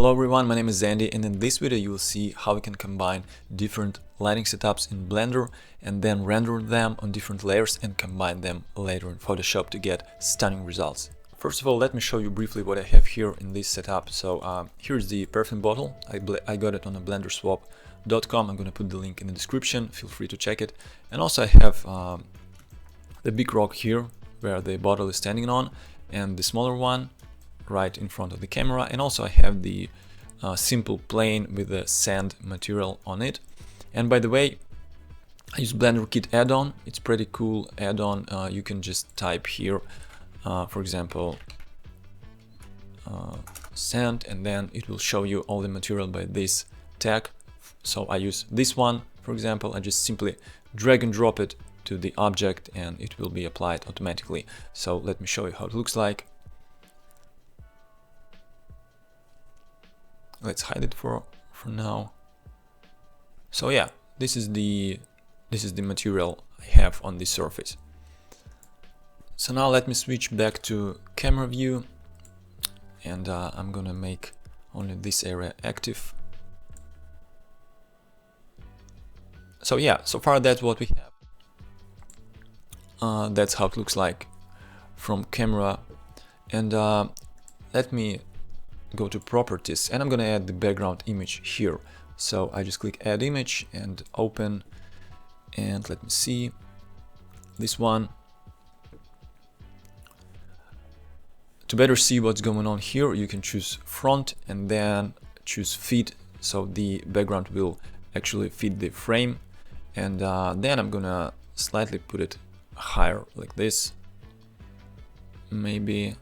Hello everyone, my name is Andy, and in this video you will see how we can combine different lighting setups in Blender and then render them on different layers and combine them later in Photoshop to get stunning results. First of all, let me show you briefly what I have here in this setup. So here's the perfume bottle. I got it on a blenderswap.com. I'm going to put the link in the description, feel free to check it. And also I have the big rock here where the bottle is standing on, and the smaller one right in front of the camera, and also I have the simple plane with the sand material on it. And by the way, I use Blender Kit add-on. It's pretty cool add-on. You can just type here, for example, sand, and then it will show you all the material by this tag. So I use this one, for example. I just simply drag and drop it to the object and it will be applied automatically. So let me show you how it looks like. Let's hide it for now. So yeah, this is the material I have on this surface. So now let me switch back to camera view, and I'm gonna make only this area active. So yeah, so far that's what we have. That's how it looks like from camera. And let me go to properties, and I'm gonna add the background image here. So I just click add image and open, and let me see this one. To better see what's going on here, you can choose front and then choose fit, so the background will actually fit the frame. And then I'm gonna slightly put it higher like this, maybe.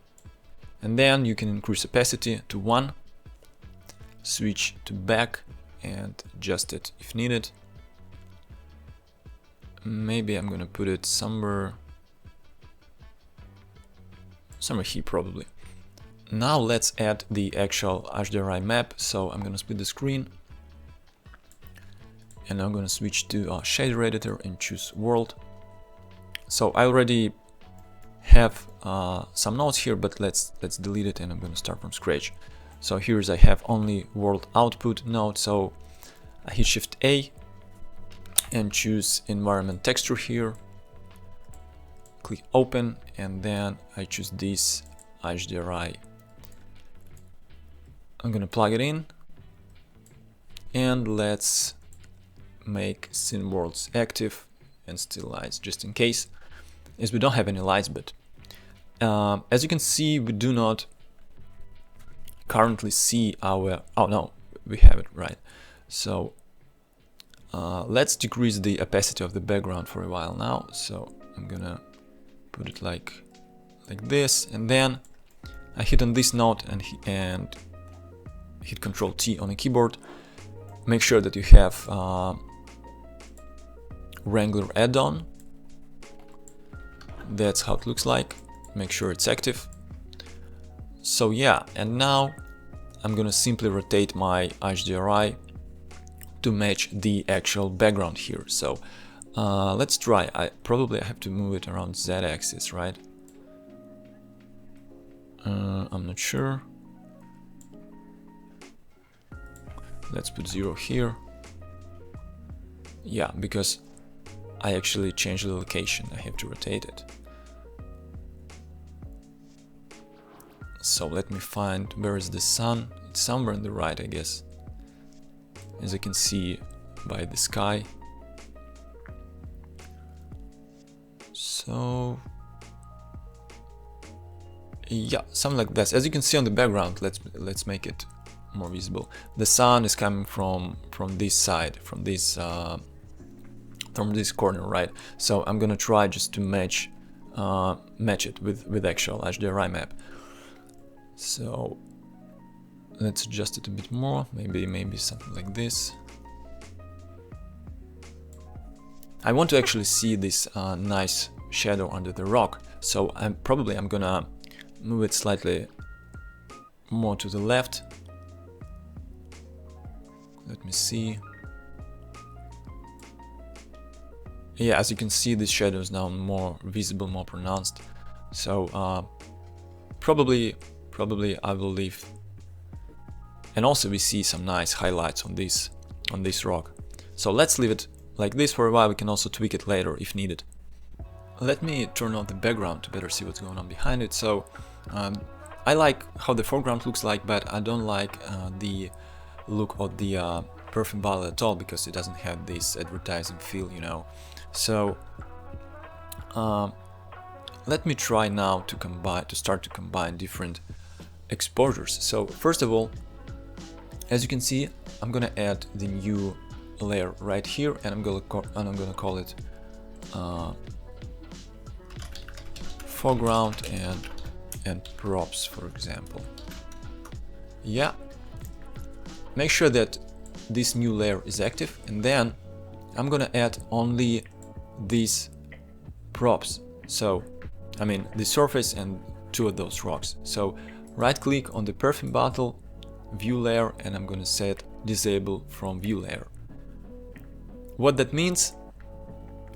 And then you can increase opacity to 1, switch to back and adjust it if needed. Maybe I'm gonna put it somewhere here probably. Now let's add the actual HDRI map. So I'm gonna split the screen and I'm gonna switch to shader editor and choose world. So I already have some nodes here, but let's delete it, and I'm going to start from scratch. So here's I have only world output node, so I hit Shift A and choose environment texture here, click open, and then I choose this HDRI. I'm going to plug it in, and let's make scene worlds active and still lights just in case, as we don't have any lights. But as you can see, we do not currently see our, oh no, we have it right. So let's decrease the opacity of the background for a while now. So I'm gonna put it like this, and then I hit on this node and hit Ctrl T on the keyboard. Make sure that you have Wrangler add-on. That's how it looks like. Make sure it's active. So yeah, and now I'm gonna simply rotate my HDRI to match the actual background here. So let's try. I probably have to move it around Z-axis, right? I'm not sure. Let's put 0 here. Yeah, because I actually changed the location. I have to rotate it. So let me find, where is the sun? It's somewhere on the right, I guess, as I can see by the sky. So yeah, something like this. As you can see on the background, let's make it more visible. The sun is coming from this side, from this corner, right? So I'm gonna try just to match it with actual HDRI map. So let's adjust it a bit more, maybe something like this. I want to actually see this nice shadow under the rock, so I'm gonna move it slightly more to the left. Let me see. Yeah, as you can see, this shadow is now more visible, more pronounced. So probably I will leave And also we see some nice highlights on this rock. So let's leave it like this for a while. We can also tweak it later if needed. Let me turn on the background to better see what's going on behind it. So I like how the foreground looks like, but I don't like the look of the perfume bottle at all, because it doesn't have this advertising feel, you know. So let me try now to start to combine different exposures. So first of all, as you can see, I'm gonna add the new layer right here, and I'm gonna call it foreground and props, for example. Yeah, make sure that this new layer is active, and then I'm gonna add only these props, so I mean the surface and two of those rocks. So right click on the perfume bottle, view layer, and I'm gonna set disable from view layer. What that means,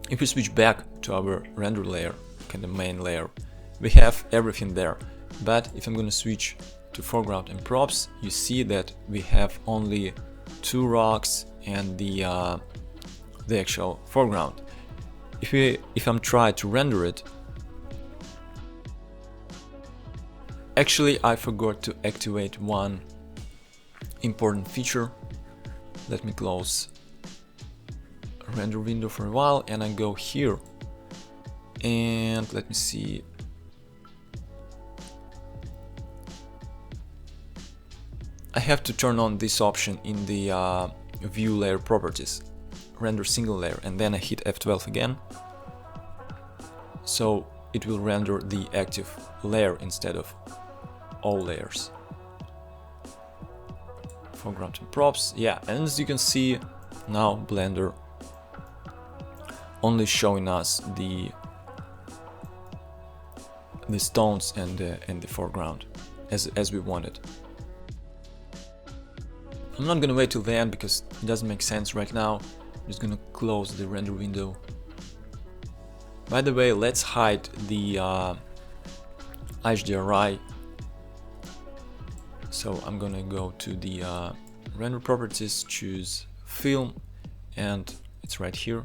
if we switch back to our render layer, kind of main layer, we have everything there. But if I'm gonna switch to foreground and props, you see that we have only two rocks and the actual foreground. If I'm trying to render it, actually I forgot to activate one important feature. Let me close render window for a while, and I go here, and let me see. I have to turn on this option in the view layer properties, render single layer, and then I hit F12 again, so it will render the active layer instead of all layers. Foreground and props, yeah, and as you can see now Blender only showing us the stones and the foreground as we wanted. I'm not gonna wait till the end because it doesn't make sense right now. I'm just gonna close the render window. By the way, let's hide the HDRI. So I'm gonna go to the render properties, choose film, and it's right here,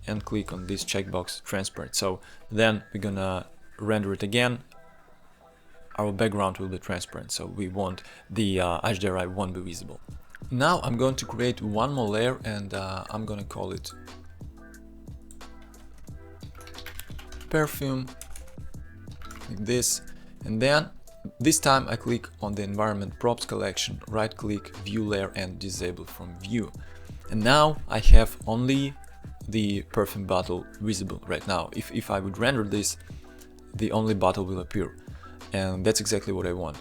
and click on this checkbox transparent. So then we're gonna render it again. Our background will be transparent, so we want the HDRI won't be visible. Now I'm going to create one more layer, and I'm gonna call it perfume, like this, and then this time I click on the environment props collection, right click, view layer, and disable from view. And now I have only the perfume bottle visible right now. If I would render this, the only bottle will appear, and that's exactly what I want.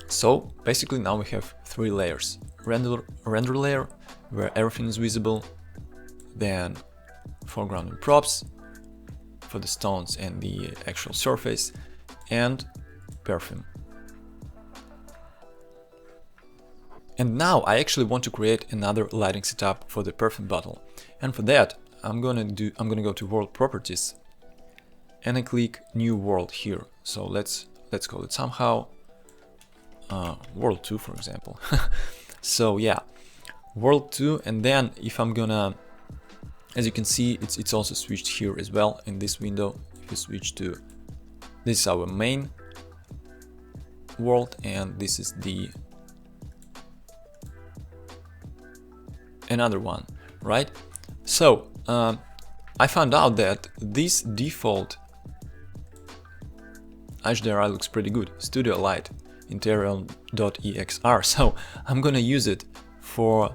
So basically now we have three layers: render layer, where everything is visible, then foreground and props for the stones and the actual surface, and perfume. And now I actually want to create another lighting setup for the perfume bottle, and for that I'm gonna go to world properties, and I click new world here. So let's call it somehow world 2, for example. So yeah, world 2, and then if I'm gonna, as you can see, it's also switched here as well in this window. If you switch to, this is our main world, and this is the another one, right? So I found out that this default HDRI looks pretty good, Studio Light interior.exr, so I'm gonna use it for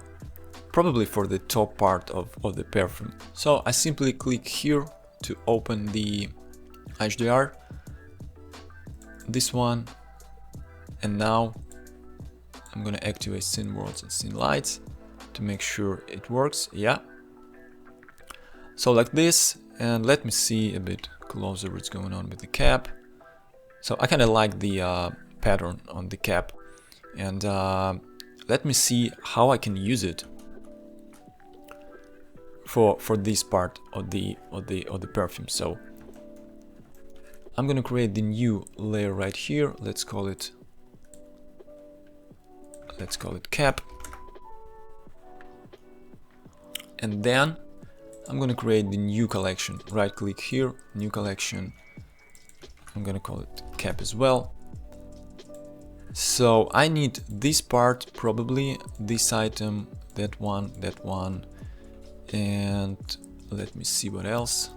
probably for the top part of the perfume. So I simply click here to open the HDR, this one, and now I'm gonna activate scene worlds and scene lights to make sure it works. Yeah, so like this, and let me see a bit closer what's going on with the cap. So I kind of like the pattern on the cap, and let me see how I can use it for this part of the perfume. So I'm gonna create the new layer right here. Let's call it let's call it cap. And then I'm gonna create the new collection. Right click here, new collection. I'm gonna call it cap as well. So I need this part, probably this item, that one, and let me see what else.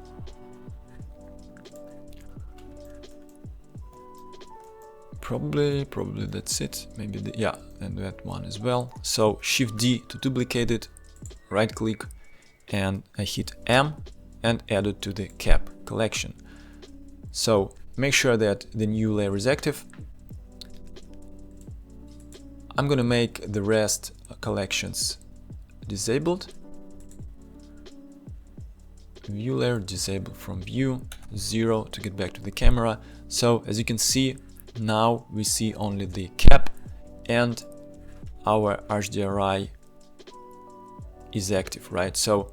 Probably that's it. Maybe yeah, and that one as well. So Shift D to duplicate it, right click, and I hit M and add it to the cap collection. So make sure that the new layer is active. I'm gonna make the rest collections disabled. View layer disabled from view, 0 to get back to the camera. So as you can see, now we see only the cap and our HDRI is active, right? So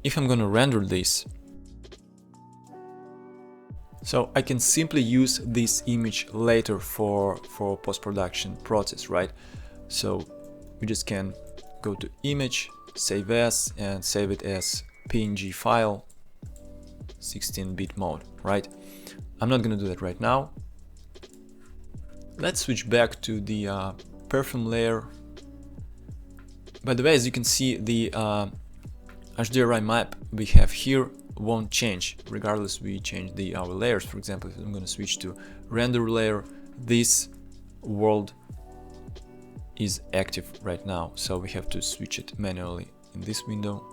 if I'm gonna render this, so I can simply use this image later for post-production process, right? So we just can go to image, save as, and save it as PNG file, 16-bit mode, right? I'm not gonna do that right now. Let's switch back to the perfume layer. By the way, as you can see, the HDRI map we have here won't change regardless we change our layers. For example, if I'm going to switch to render layer, this world is active right now, so we have to switch it manually in this window.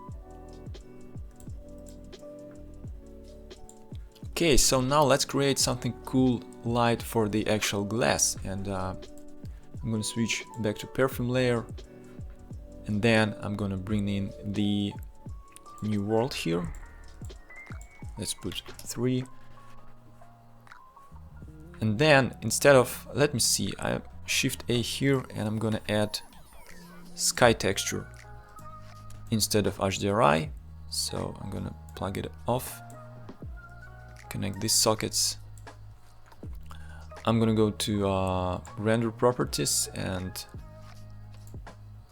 Okay, so now let's create something cool light for the actual glass, and I'm going to switch back to perfume layer, and then I'm going to bring in the new world here. Let's put 3, and then instead of, let me see, I Shift A here, and I'm gonna add sky texture instead of HDRI. So I'm gonna plug it off, connect these sockets. I'm gonna go to render properties and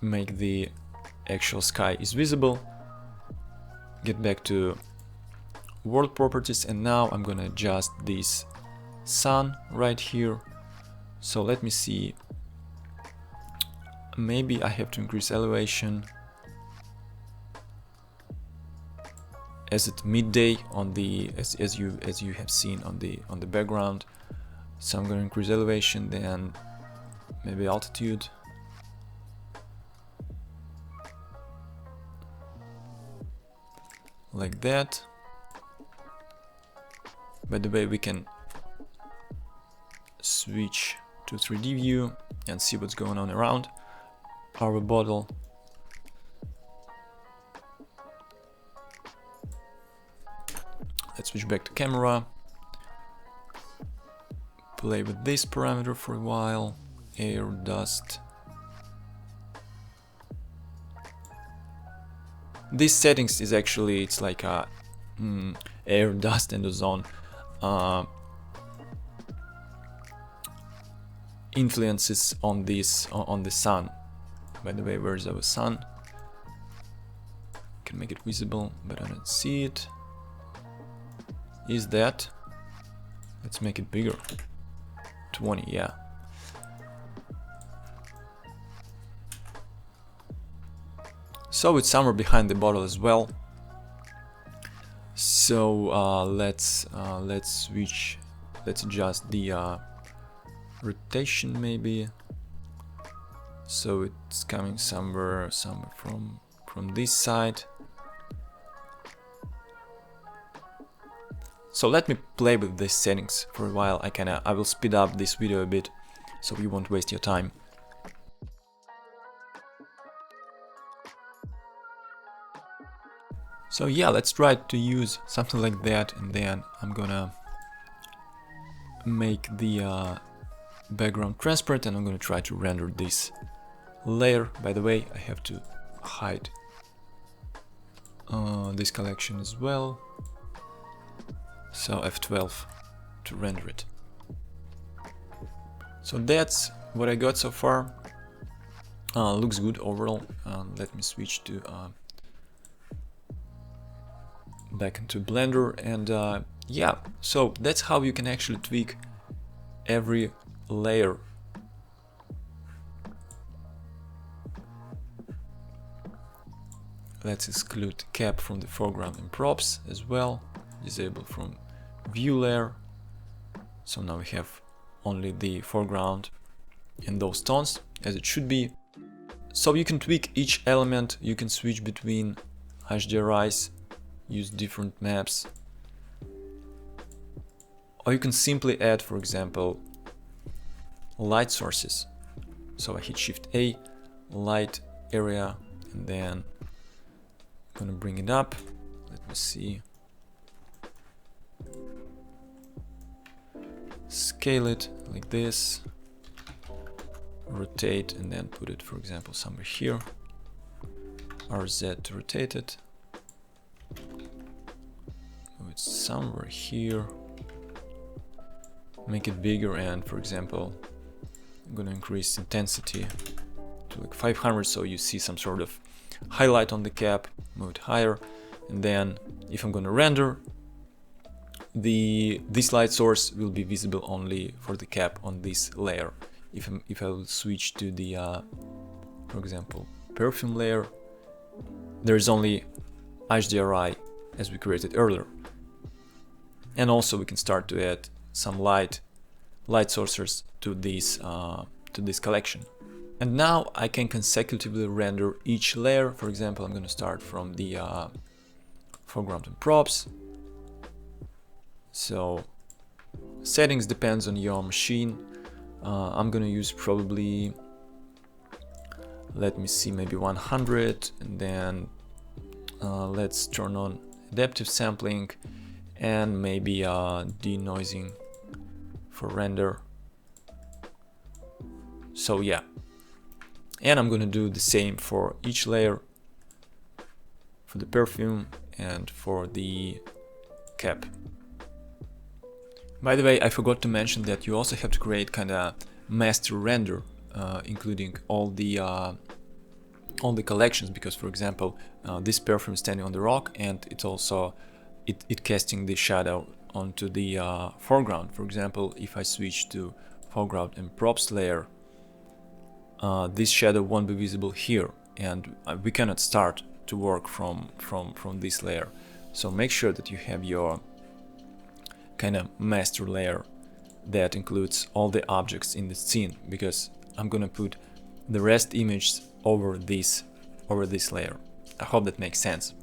make the actual sky is visible. Get back to world properties, and now I'm gonna adjust this sun right here. So let me see, maybe I have to increase elevation as it's midday on the as you have seen on the background. So I'm gonna increase elevation, then maybe altitude. Like that. By the way, we can switch to 3D view and see what's going on around our bottle. Let's switch back to camera. Play with this parameter for a while. Air, dust. These settings is actually, it's like a air, dust, and ozone influences on this on the sun. By the way, where's our sun? Can make it visible, but I don't see it. Is that? Let's make it bigger. 20, yeah. So it's somewhere behind the bottle as well. So let's switch. Let's adjust the rotation maybe. So it's coming somewhere from this side. So let me play with these settings for a while. I will speed up this video a bit so you won't waste your time. So yeah, let's try to use something like that, and then I'm gonna make the background transparent, and I'm gonna try to render this layer. By the way, I have to hide this collection as well. So F12 to render it. So that's what I got so far. Looks good overall. Let me switch to back into Blender, and yeah, so that's how you can actually tweak every layer. Let's exclude cap from the foreground and props as well. Disable from view layer. So now we have only the foreground and those tones as it should be. So you can tweak each element, you can switch between HDRIs, use different maps, or you can simply add, for example, light sources. So I hit Shift A, light area, and then I'm gonna bring it up. Let me see. Scale it like this, rotate, and then put it, for example, somewhere here. RZ to rotate it. Move it somewhere here. Make it bigger, and for example, I'm gonna increase intensity to like 500, so you see some sort of highlight on the cap. Move it higher, and then if I'm gonna render, this light source will be visible only for the cap on this layer. If I will switch to the, for example, perfume layer, there is only HDRI as we created earlier. And also we can start to add some light sources to this collection. And now I can consecutively render each layer. For example, I'm going to start from the foreground and props. So settings depends on your machine. I'm gonna use probably, let me see, maybe 100, and then let's turn on adaptive sampling and maybe denoising for render. So yeah, and I'm gonna do the same for each layer, for the perfume and for the cap. By the way, I forgot to mention that you also have to create kind of master render, including all the collections, because for example, this perfume is standing on the rock, and it's also it casting the shadow onto the foreground. For example, if I switch to foreground and props layer, this shadow won't be visible here, and we cannot start to work from this layer. So make sure that you have your kind of master layer that includes all the objects in the scene, because I'm gonna put the rest images over this layer. I hope that makes sense.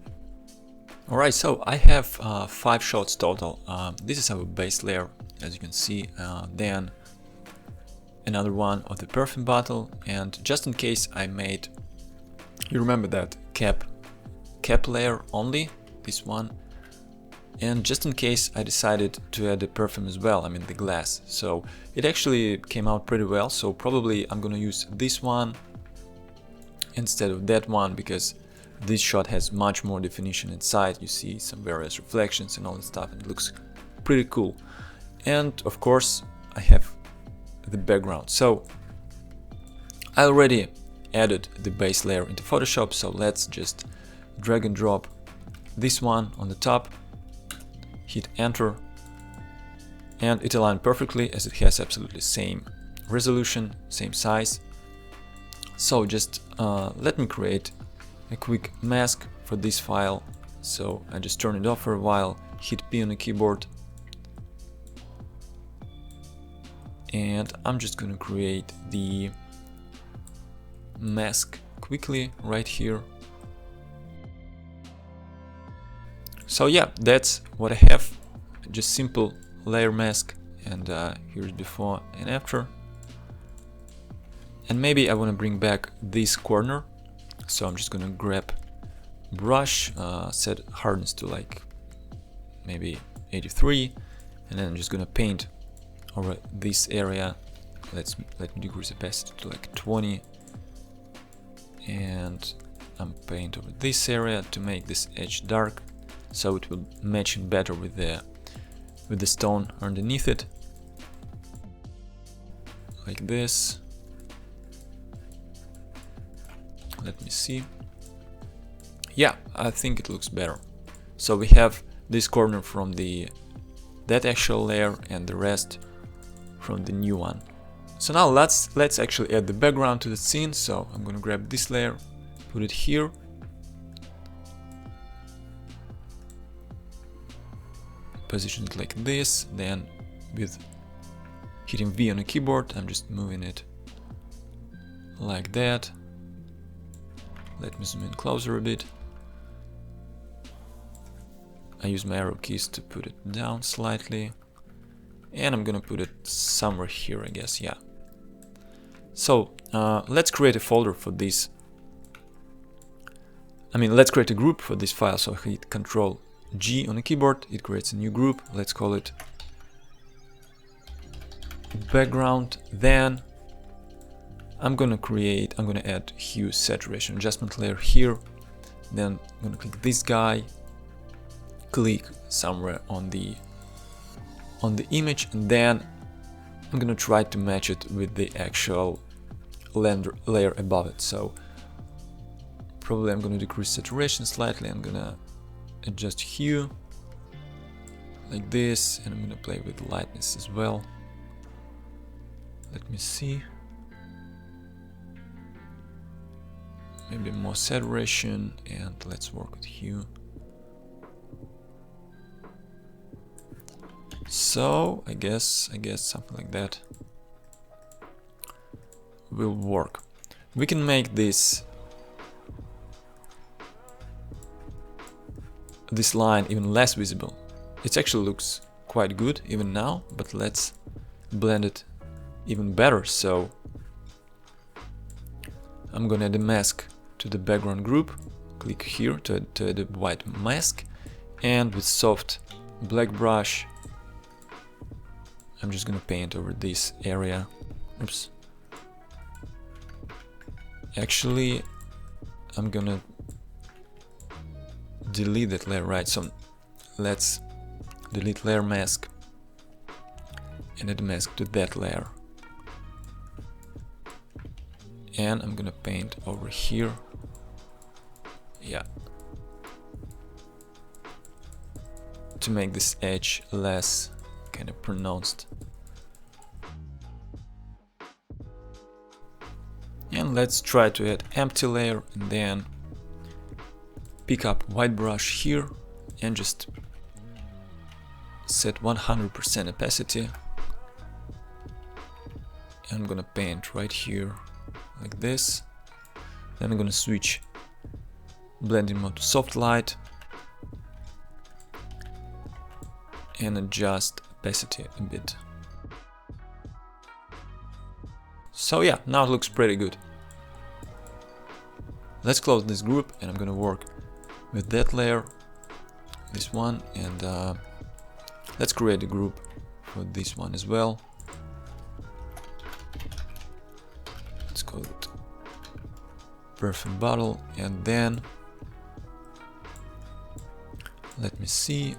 Alright, so I have 5 shots total. This is our base layer, as you can see, then another one of the perfume bottle, and just in case I made, you remember that cap layer only, this one. And just in case I decided to add the perfume as well, I mean the glass. So it actually came out pretty well, so probably I'm gonna use this one instead of that one, because this shot has much more definition inside. You see some various reflections and all that stuff, and it looks pretty cool. And of course I have the background. So I already added the base layer into Photoshop, so let's just drag and drop this one on the top. Hit enter, and it aligned perfectly, as it has absolutely same resolution, same size. So just let me create a quick mask for this file. So I just turn it off for a while, hit P on the keyboard, and I'm just gonna create the mask quickly right here. So yeah, that's what I have, just simple layer mask, and here's before and after. And maybe I want to bring back this corner, so I'm just gonna grab brush, set hardness to like maybe 83, and then I'm just gonna paint over this area. Let me decrease opacity to like 20, and I'm paint over this area to make this edge dark, so it will match in better with the stone underneath it, like this. Let me see. Yeah, I think it looks better. So we have this corner from that actual layer and the rest from the new one. So now let's actually add the background to the scene. So I'm gonna grab this layer, put it here. Position it like this, then with hitting V on the keyboard, I'm just moving it like that. Let me zoom in closer a bit. I use my arrow keys to put it down slightly. And I'm gonna put it somewhere here, I guess, yeah. So let's create a folder for this. Let's create a group for this file. So I hit Ctrl G on the keyboard, it creates a new group. Let's call it background. Then I'm gonna add hue saturation adjustment layer here. Then I'm gonna click this guy, click somewhere on the image, and then I'm gonna try to match it with the actual layer above it. So probably I'm gonna decrease saturation slightly. I'm gonna adjust hue like this, and I'm gonna play with lightness as well. Let me see. Maybe more saturation, and let's work with hue. So I guess something like that will work. We can make this line even less visible. It actually looks quite good even now, but let's blend it even better. So I'm gonna add a mask to the background group. Click here to add a white mask, and with soft black brush I'm just gonna paint over this area. Oops. Actually, I'm gonna delete that layer, right? So let's delete layer mask and add mask to that layer. And I'm gonna paint over here. Yeah. To make this edge less kind of pronounced. And let's try to add empty layer, and then pick up white brush here and just set 100% opacity. And I'm gonna paint right here like this. Then I'm gonna switch blending mode to soft light and adjust opacity a bit. So yeah, now it looks pretty good. Let's close this group, and I'm gonna work with that layer, this one, and let's create a group for this one as well. Let's call it perfume bottle, and then let me see,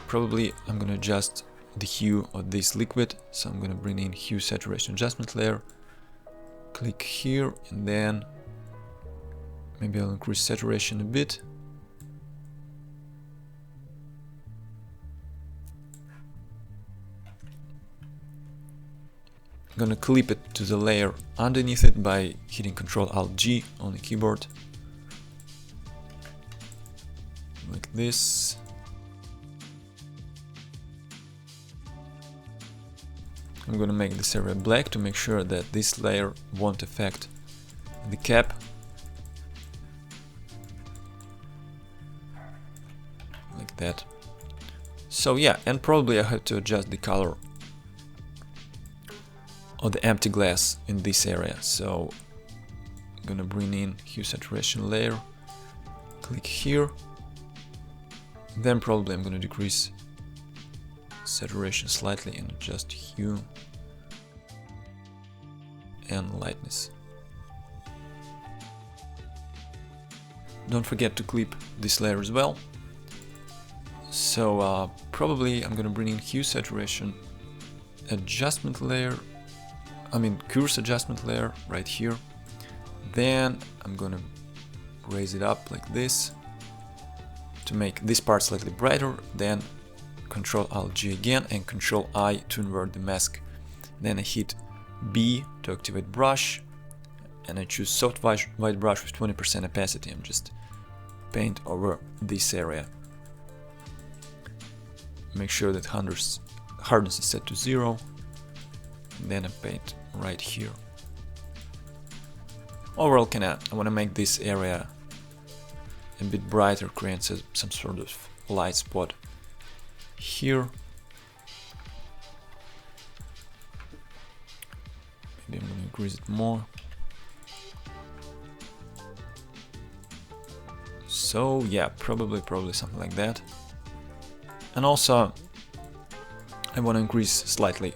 probably I'm gonna adjust the hue of this liquid, so I'm gonna bring in hue saturation adjustment layer, click here, and then maybe I'll increase saturation a bit. I'm gonna clip it to the layer underneath it by hitting Ctrl-Alt-G on the keyboard, like this. I'm gonna make this area black to make sure that this layer won't affect the cap. Like that. So yeah, and probably I have to adjust the color of the empty glass in this area. So I'm gonna bring in hue saturation layer, click here, then probably I'm gonna decrease saturation slightly and adjust hue and lightness. Don't forget to clip this layer as well. So probably I'm gonna bring in hue saturation adjustment layer, curves adjustment layer right here. Then I'm gonna raise it up like this to make this part slightly brighter, then Ctrl-Alt-G again and Ctrl-I to invert the mask. Then I hit B to activate brush, and I choose soft white brush with 20% opacity and just paint over this area. Make sure that hardness is set to 0, and then I paint right here. Overall, I want to make this area a bit brighter, create some sort of light spot here. Maybe I'm going to increase it more. So yeah, probably something like that. And also I want to increase slightly.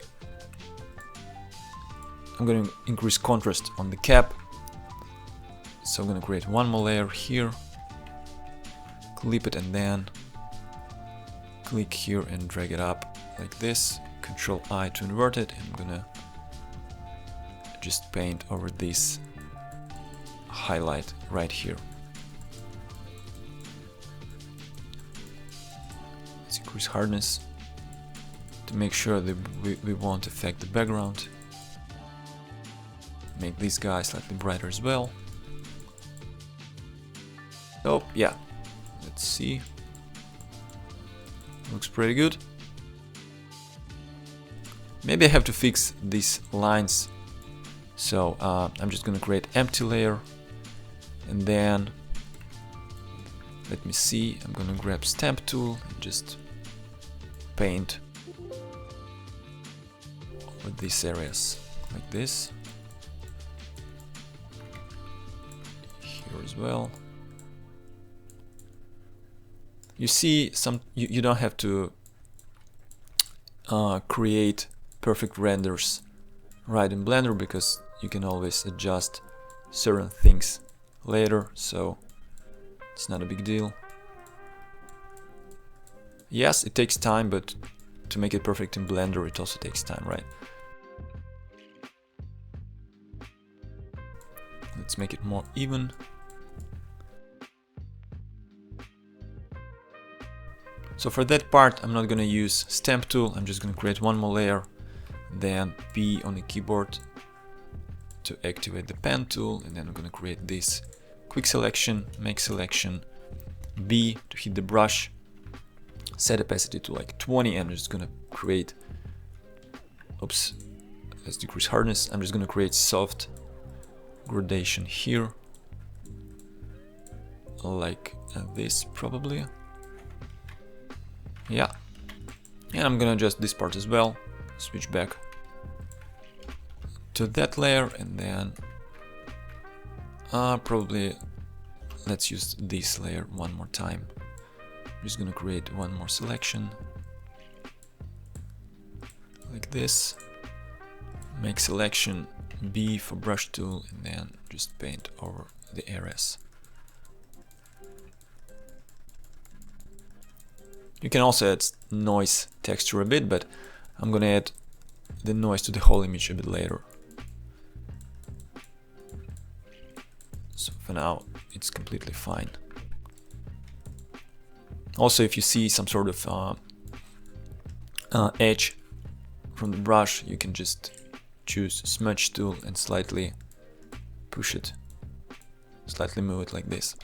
I'm going to increase contrast on the cap. So I'm going to create one more layer here, clip it, and then click here and drag it up like this. Ctrl-I to invert it, and I'm gonna just paint over this highlight right here. Let's increase hardness to make sure that we won't affect the background. Make this guy slightly brighter as well. Oh yeah, let's see. Looks pretty good. Maybe I have to fix these lines. So I'm just gonna create empty layer, and then let me see. I'm gonna grab stamp tool and just paint over these areas like this. Here as well. You see, you don't have to create perfect renders right in Blender, because you can always adjust certain things later, so it's not a big deal. Yes, it takes time, but to make it perfect in Blender, it also takes time, right? Let's make it more even. So for that part, I'm not gonna use stamp tool. I'm just gonna create one more layer, then P on the keyboard to activate the pen tool, and then I'm gonna create this quick selection, make selection, B to hit the brush, set opacity to like 20, and I'm just gonna create, oops, let's decrease hardness. I'm just gonna create soft gradation here, like this probably. Yeah, and I'm gonna adjust this part as well, switch back to that layer, and then probably let's use this layer one more time. I'm just gonna create one more selection like this, make selection, B for brush tool, and then just paint over the areas. You can also add noise texture a bit, but I'm gonna add the noise to the whole image a bit later. So for now, it's completely fine. Also, if you see some sort of edge from the brush, you can just choose smudge tool and slightly push it, slightly move it like this,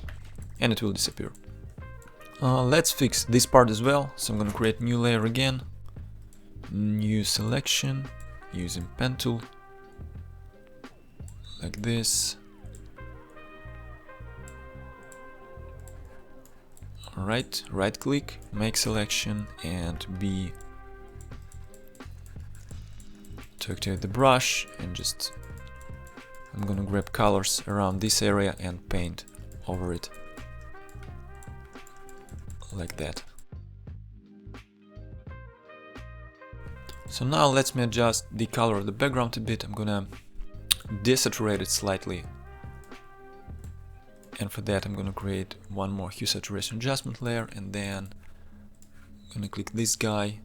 and it will disappear. Let's fix this part as well. So I'm gonna create new layer again, new selection, using pen tool, like this. Alright, right click, make selection, and B to activate the brush, and just I'm gonna grab colors around this area and paint over it like that. So now let me adjust the color of the background a bit. I'm gonna desaturate it slightly, and for that I'm gonna create one more hue saturation adjustment layer, and then I'm gonna click this guy,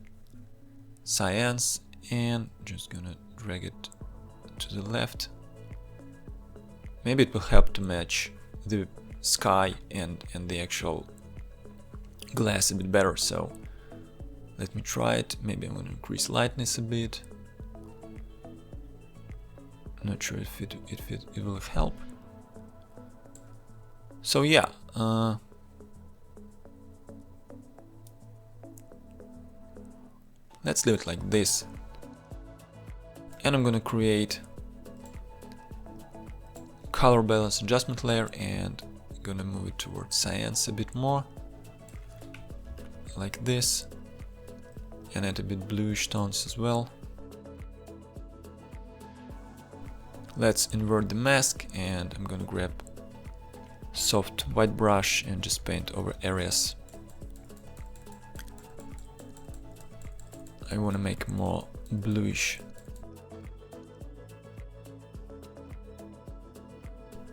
cyans, and just gonna drag it to the left. Maybe it will help to match the sky and the actual glass a bit better. So let me try it. Maybe I'm going to increase lightness a bit. Not sure if it will help. So yeah, let's leave it like this. And I'm gonna create color balance adjustment layer and gonna move it towards cyans a bit more, like this, and add a bit bluish tones as well. Let's invert the mask, and I'm gonna grab soft white brush and just paint over areas. I want to make more bluish.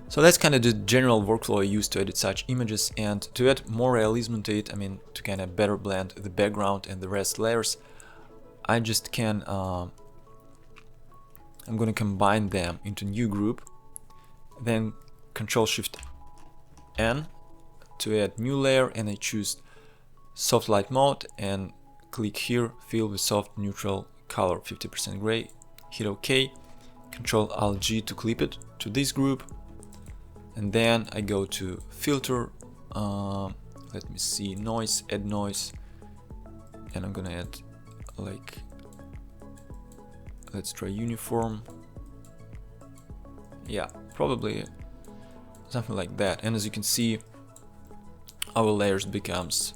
So that's kind of the general workflow I use to edit such images, and to add more realism to it, I mean to kind of better blend the background and the rest layers, I just can I'm going to combine them into new group, then Ctrl+Shift+N to add new layer, and I choose soft light mode and click here, fill with soft neutral color 50% gray, hit OK, Ctrl+Alt+G to clip it to this group, and then I go to filter, let me see, noise, add noise, and I'm gonna add, like, let's try uniform, yeah, probably something like that. And as you can see, our layers becomes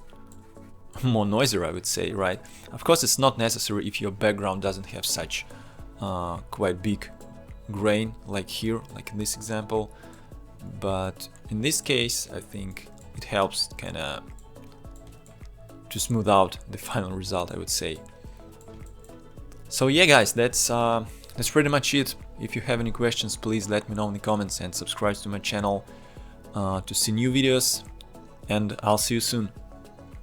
more noisier, I would say, right? Of course, it's not necessary if your background doesn't have such quite big grain like here, like in this example, but in this case I think it helps kind of to smooth out the final result, I would say. So yeah guys, that's pretty much it. If you have any questions, please let me know in the comments and subscribe to my channel to see new videos, and I'll see you soon.